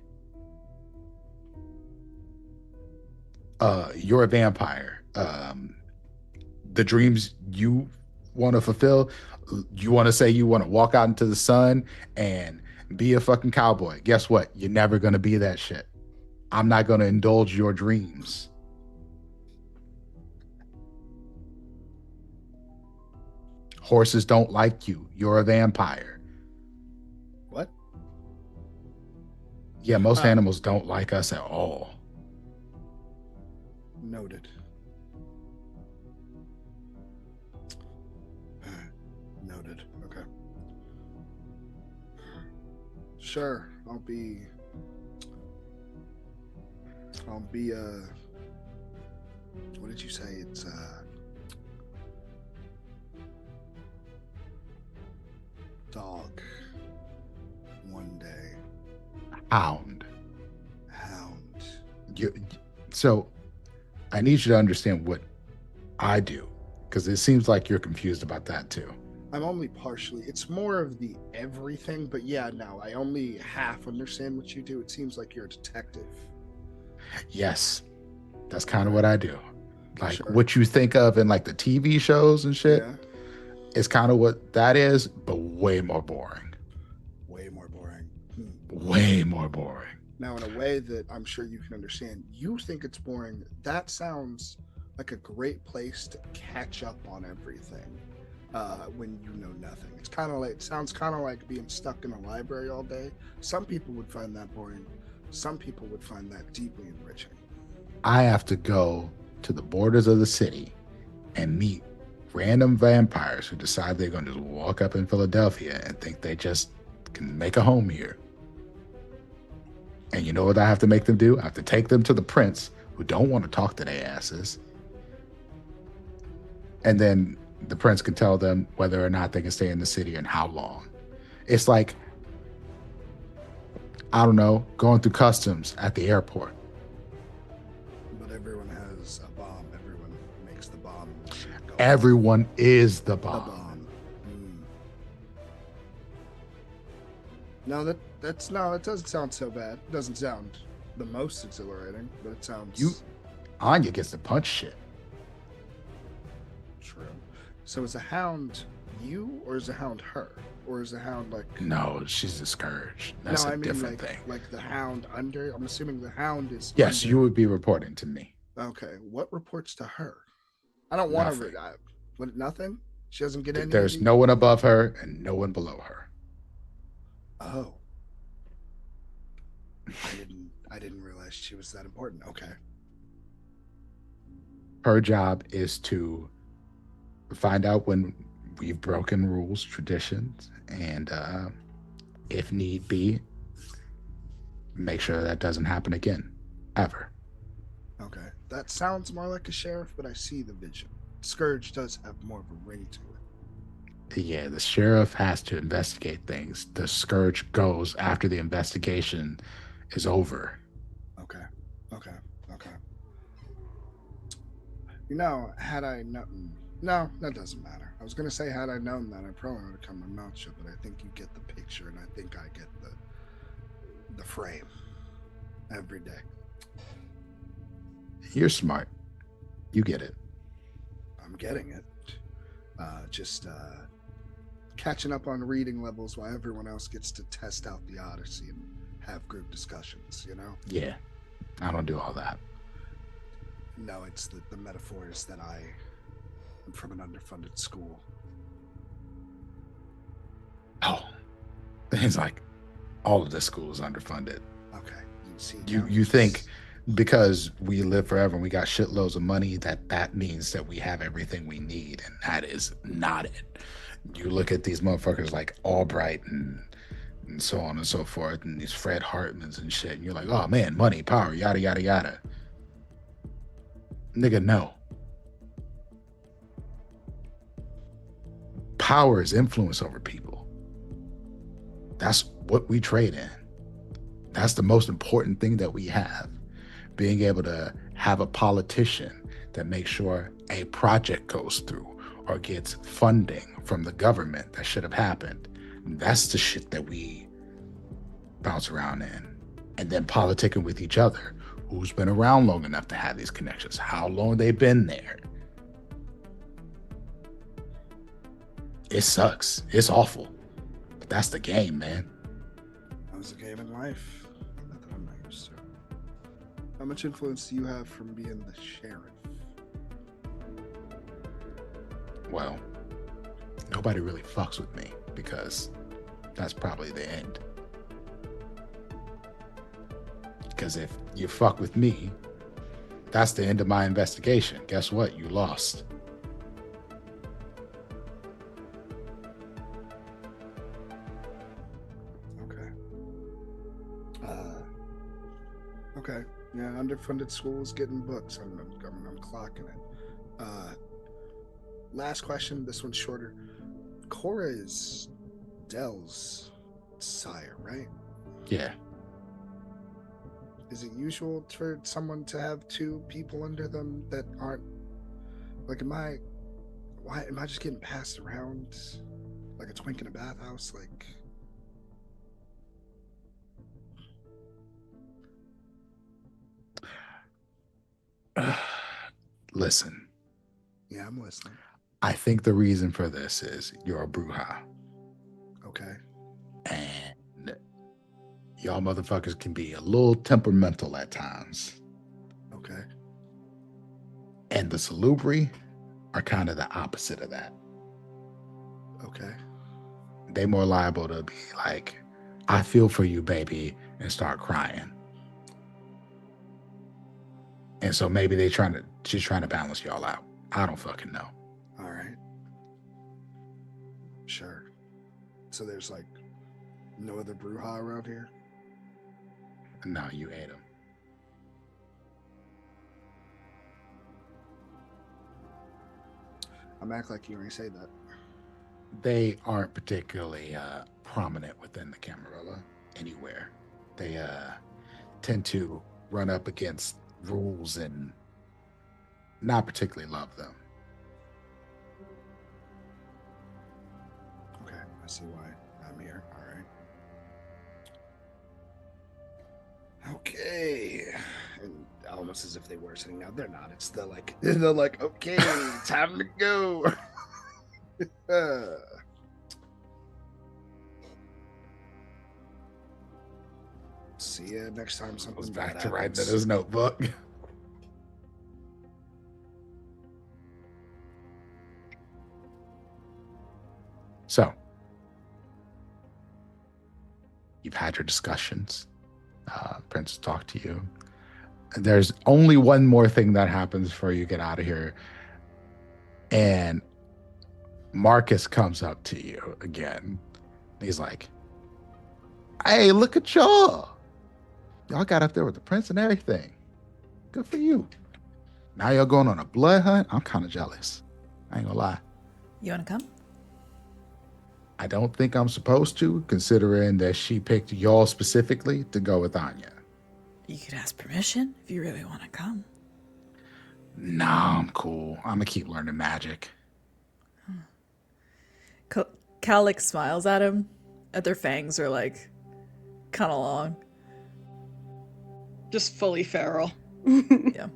You're a vampire. The dreams you want to fulfill, you want to say you want to walk out into the sun and be a fucking cowboy. Guess what? You're never going to be that shit. I'm not going to indulge your dreams. Horses don't like you. You're a vampire. What? Yeah, most animals don't like us at all. Noted. Noted. Okay. Sure, I'll be what did you say? It's dog one day. Hound. Hound. So I need you to understand what I do, because it seems like you're confused about that too. I'm only partially. It's more of the everything, but yeah, no, I only half understand what you do. It seems like you're a detective. Yes, that's kind of what I do. Like Sure. what you think of in like the TV shows and shit. Yeah. It's kind of what that is, but way more boring. Way more boring. Way more boring. Now, in a way that I'm sure you can understand, you think it's boring. That sounds like a great place to catch up on everything when you know nothing. It sounds kind of like being stuck in a library all day. Some people would find that boring. Some people would find that deeply enriching. I have to go to the borders of the city and meet random vampires who decide they're going to just walk up in Philadelphia and think they just can make a home here. And you know what I have to make them do? I have to take them to the prince, who don't want to talk to their asses. And then The prince can tell them whether or not they can stay in the city and how long. It's like, I don't know, going through customs at the airport. But everyone has a bomb. Everyone makes the bomb and the shit go off. Everyone is the The bomb. bomb. No, it doesn't sound so bad. It doesn't sound the most exhilarating, but it sounds Anya gets to punch shit. true. So is a hound you, or is a hound her, or is a hound like? No, she's the scourge. That's no, a I mean different like thing. like the hound under. I'm assuming the hound is. Yes, under. you would be reporting to me. Okay, what reports to her? I don't want to. Nothing. What? Nothing. She doesn't get any. There's no one above her and no one below her. Oh. I didn't realize she was that important. Okay. Her job is to find out when we've broken rules, traditions, and if need be, make sure that doesn't happen again, ever. Okay. That sounds more like a sheriff, but I see the vision. Scourge does have more of a ring to it. Yeah, the sheriff has to investigate things. The scourge goes after the investigation is over. Okay. Had I known. No, that doesn't matter. I was going to say, had I known that, I probably would have come my mouth shut, but I think you get the picture, and I think I get the frame every day. You're smart. You get it. I'm getting it. Just catching up on reading levels while everyone else gets to test out the Odyssey and have group discussions, Yeah, I don't do all that. No, it's the metaphor is that I am from an underfunded school. Oh, it's like all of this school is underfunded. Okay, You think because we live forever and we got shitloads of money that means that we have everything we need, and that is not it. You look at these motherfuckers like Albright and so on and so forth, and these Fred Hartmans and shit, and you're like, oh man, money, power, yada yada yada. Nigga, no. Power is influence over people. That's what we trade in. That's the most important thing that we have. Being able to have a politician that makes sure a project goes through or gets funding from the government that should have happened. That's the shit that we bounce around in. And then politicking with each other. Who's been around long enough to have these connections? How long they've been there? It sucks. It's awful. But that's the game, man. That was a game in life. Not that I'm not used to. How much influence do you have from being the sheriff? Well, nobody really fucks with me because that's probably the end. Because if you fuck with me, that's the end of my investigation. Guess what? You lost. Okay. Okay. Yeah, underfunded schools getting books. I'm clocking it. Last question. This one's shorter. Cora is Dell's sire, right? Yeah. Is it usual for someone to have two people under them that aren't like? Am I just getting passed around like a twink in a bathhouse? Listen. Yeah, I'm listening. I think the reason for this is you're a bruja. Okay. And y'all motherfuckers can be a little temperamental at times. Okay. And the salubri are kind of the opposite of that. Okay. They more liable to be like, I feel for you, baby, and start crying. And so maybe she's trying to balance y'all out. I don't fucking know. All right. Sure. So there's like no other bruja around here? No, you hate them. I'm acting like you already say that. They aren't particularly prominent within the Camarilla anywhere. They tend to run up against rules and not particularly love them. Okay, I see why I'm here. All right. Okay. And almost as if they were sitting down. They're not. It's they're like, okay, time to go. See ya next time something Goes bad back to writing in happens. his notebook. So, you've had your discussions. Prince talked to you. There's only one more thing that happens before you get out of here. And Marcus comes up to you again. He's like, hey, look at y'all. Y'all got up there with the prince and everything. Good for you. Now y'all going on a blood hunt? I'm kind of jealous. I ain't gonna lie. You want to come? I don't think I'm supposed to, considering that she picked y'all specifically to go with Anya. You could ask permission if you really want to come. Nah, I'm cool. I'm gonna keep learning magic. Cal like smiles at him. At their fangs are like kind of long. Just fully feral. Yeah.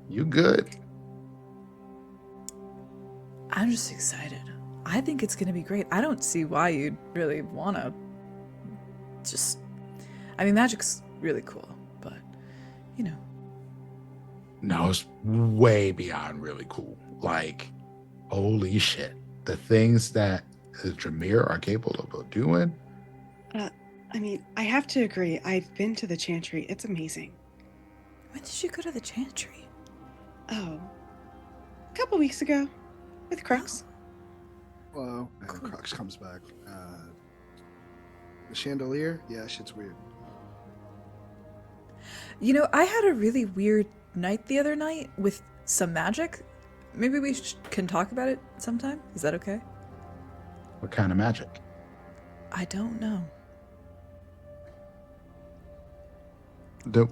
You good? I'm just excited. I think it's going to be great. I don't see why you'd really want to just... I mean, magic's really cool, but, you know. No, it's way beyond really cool. Like, holy shit. The things that the Dramir are capable of doing. I mean, I have to agree. I've been to the Chantry. It's amazing. When did you go to the Chantry? Oh, a couple weeks ago with Crux. Hello. And Crux comes back. The chandelier? Yeah, shit's weird. You know, I had a really weird night the other night with some magic. Maybe we can talk about it sometime. Is that okay? What kind of magic? I don't know.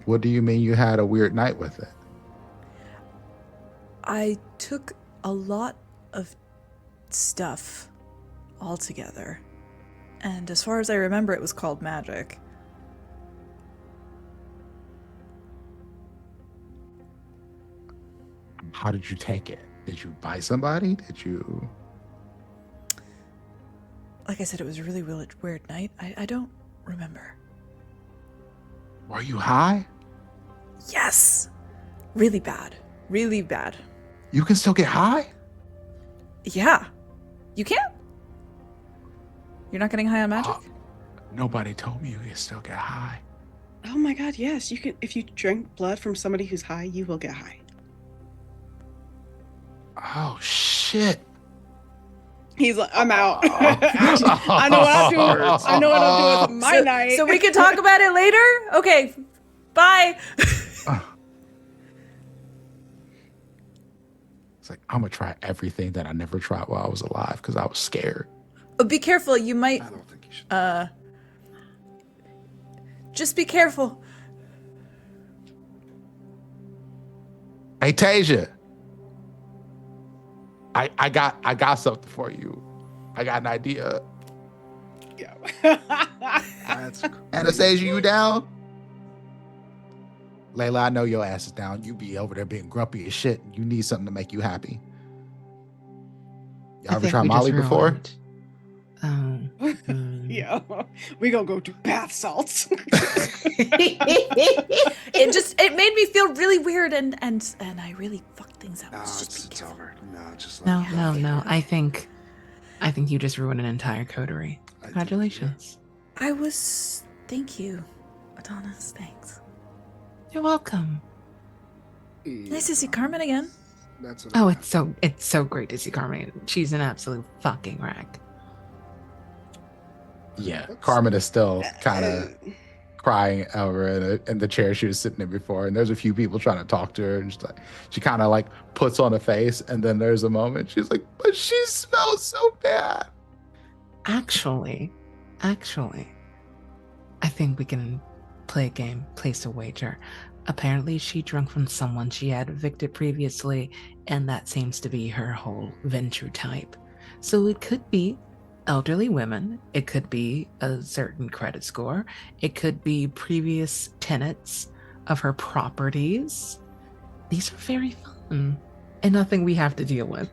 What do you mean you had a weird night with it? I took a lot of stuff all together. And as far as I remember, it was called magic. How did you take it? Did you buy somebody? Did you... Like I said, it was a really weird night. I don't remember. Were you high? Yes! Really bad. Really bad. You can still get high? Yeah. You can't? You're not getting high on magic? Nobody told me you can still get high. Oh my god, yes. You can. If you drink blood from somebody who's high, you will get high. Oh, shit. He's like, I'm out. I know what I'm doing. I know what I'm doing with my night. So we can talk about it later? Okay. Bye. It's like, I'm going to try everything that I never tried while I was alive because I was scared. But be careful. You might... I don't think you should. Just be careful. Hey, Tasia. I got something for you. I got an idea. Yeah. That's Anastasia, you down? Layla, I know your ass is down. You be over there being grumpy as shit. You need something to make you happy. Y'all ever tried Molly before? Yeah. We gonna go do bath salts. It made me feel really weird and I really fucked things up. No, Just be it's careful. over. No, just let it go. No. I think you just ruined an entire coterie. I think, Congratulations. Thank you, Adonis. Thanks. You're welcome. yeah. Nice to see Carmen again. That's what Oh, I- it's so great to see Carmen. She's an absolute fucking wreck. Yeah, Carmen is still kind of crying over in the chair she was sitting in before, and there's a few people trying to talk to her, and she kind of like puts on a face, and then there's a moment she's like, but she smells so bad. Actually, I think we can play a game, place a wager. Apparently, she drank from someone she had evicted previously, and that seems to be her whole venture type. So it could be elderly women, it could be a certain credit score, it could be previous tenants of her properties. These are very fun and nothing we have to deal with.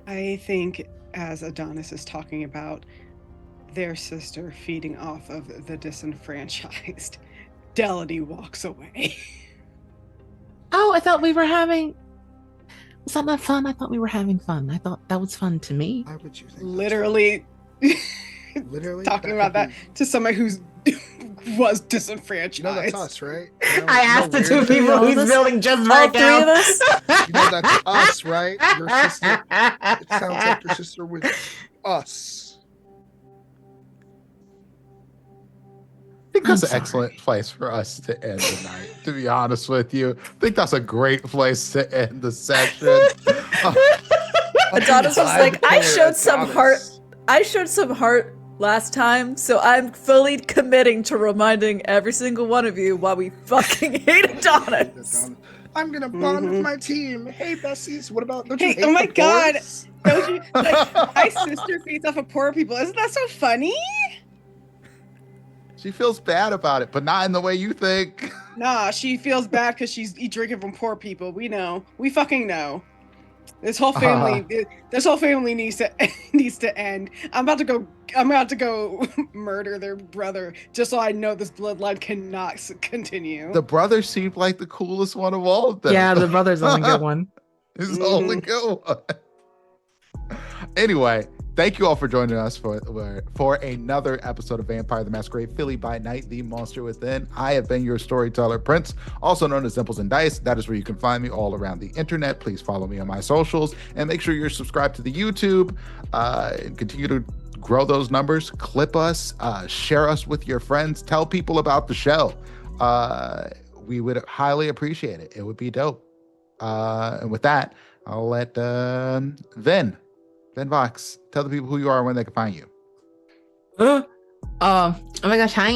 I think as Adonis is talking about their sister feeding off of the disenfranchised, Delany walks away. Oh, I thought we were having... Was that not fun? I thought we were having fun. I thought that was fun to me. Why would you think? Literally talking about that to somebody who's was disenfranchised. You know that's us, right? I asked the two people he's building just right now. All three of us? You know that's us, right? Your sister. It sounds like your sister with us. I think that's an excellent place for us to end the night, to be honest with you. I think that's a great place to end the session. Adonis was like, I showed some heart last time, so I'm fully committing to reminding every single one of you why we fucking hate Adonis. I'm gonna bond with my team. Hey, Bessies, what about? Don't you Hey, hate oh my the God. boys? Don't you, like, my sister feeds off of poor people. Isn't that so funny? She feels bad about it, but not in the way you think. Nah, she feels bad because she's drinking from poor people. We know. We fucking know. This whole family, needs to end. I'm about to go murder their brother just so I know this bloodline cannot continue. The brother seemed like the coolest one of all of them. Yeah, the brother's the only good one. He's the only good one. Anyway, thank you all for joining us for another episode of Vampire the Masquerade Philly by Night, The Monster Within. I have been your storyteller, Prince, also known as Dimples and Dice. That is where you can find me all around the internet. Please follow me on my socials and make sure you're subscribed to the YouTube and continue to grow those numbers. Clip us, share us with your friends, tell people about the show. We would highly appreciate it. It would be dope. And with that, I'll let Vin Vox, tell the people who you are and when they can find you. Oh my gosh, hi.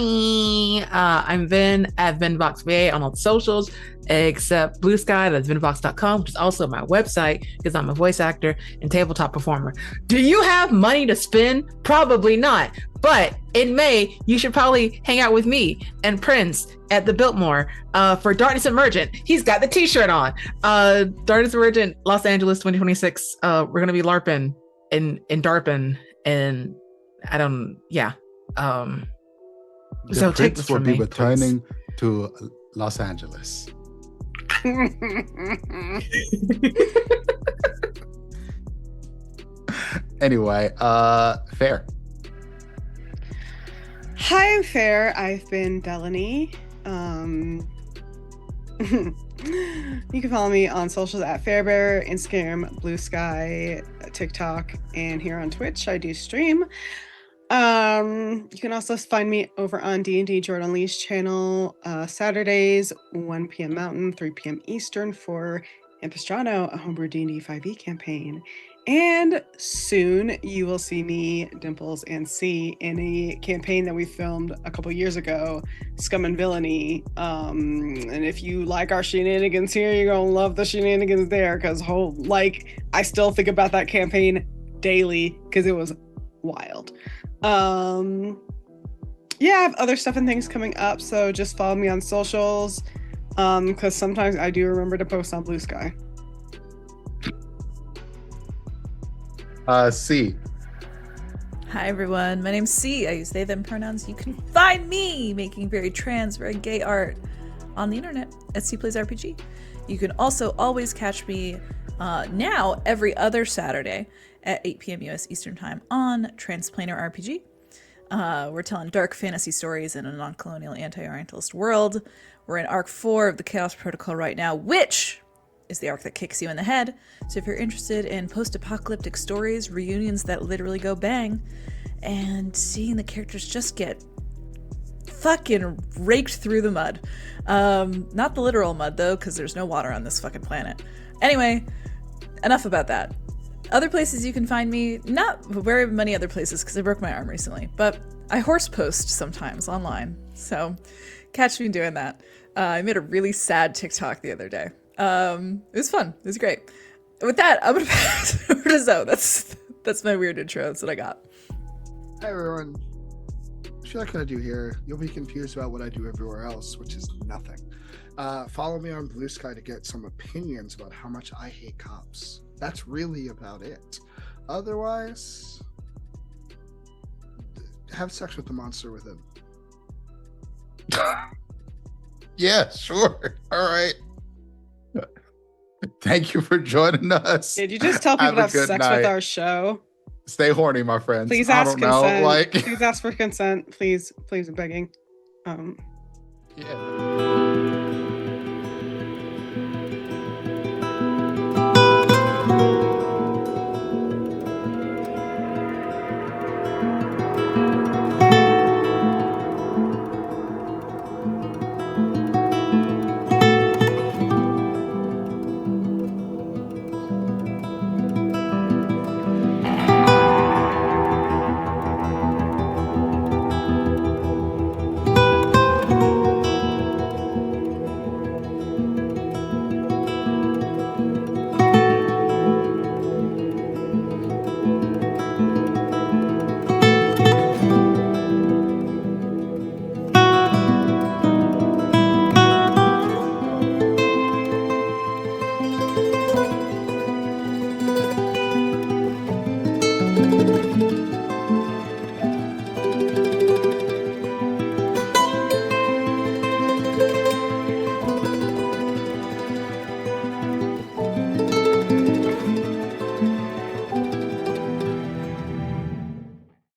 I'm Vin at VinVoxVA on all the socials except Blue Sky. That's vinvox.com, which is also my website because I'm a voice actor and tabletop performer. Do you have money to spend? Probably not. But in May, you should probably hang out with me and Prince at the Biltmore for Darkness Emergent. He's got the t-shirt on. Darkness Emergent, Los Angeles 2026. We're going to be LARPing and DARPing and I don't, yeah. So take this will from be me, returning please. to Los Angeles. Anyway, Fair. Hi, I'm Fair. I've been Delany. You can follow me on socials at Fairbear, Instagram, Blue Sky, TikTok, and here on Twitch. I do stream. You can also find me over on D&D Jordan Lee's channel Saturdays, 1 p.m. Mountain, 3 p.m. Eastern for Impistrano, a homebrew D&D 5e campaign. And soon you will see me, Dimples, and C in a campaign that we filmed a couple years ago, Scum and Villainy. And if you like our shenanigans here, you're gonna love the shenanigans there, because I still think about that campaign daily because it was wild. Yeah, I have other stuff and things coming up, so just follow me on socials, because sometimes I do remember to post on Blue Sky. C. Hi everyone, my name's C. I use they, them pronouns. You can find me making very trans, very gay art on the internet at C Plays RPG. You can also always catch me now every other Saturday at 8 p.m. US Eastern Time on Transplanar RPG. We're telling dark fantasy stories in a non-colonial anti-orientalist world. We're in Arc 4 of the Chaos Protocol right now, which is the arc that kicks you in the head. So if you're interested in post-apocalyptic stories, reunions that literally go bang, and seeing the characters just get fucking raked through the mud. Not the literal mud, though, because there's no water on this fucking planet. Anyway, enough about that. Other places you can find me, not very many other places because I broke my arm recently, but I horse post sometimes online. So catch me doing that. I made a really sad TikTok the other day. It was fun. It was great. With that, I'm gonna pass it over to Zoe. That's my weird intro. That's what I got. Hi everyone. What should I kind of do here? You'll be confused about what I do everywhere else, which is nothing. Follow me on Blue Sky to get some opinions about how much I hate cops. That's really about it. Otherwise, have sex with the monster within. Yeah, sure. All right. Thank you for joining us. Did you just tell people Have to a have good sex night. with our show? Stay horny, my friends. Please I ask don't know, consent. like, Please ask for consent. Please, I'm begging. yeah.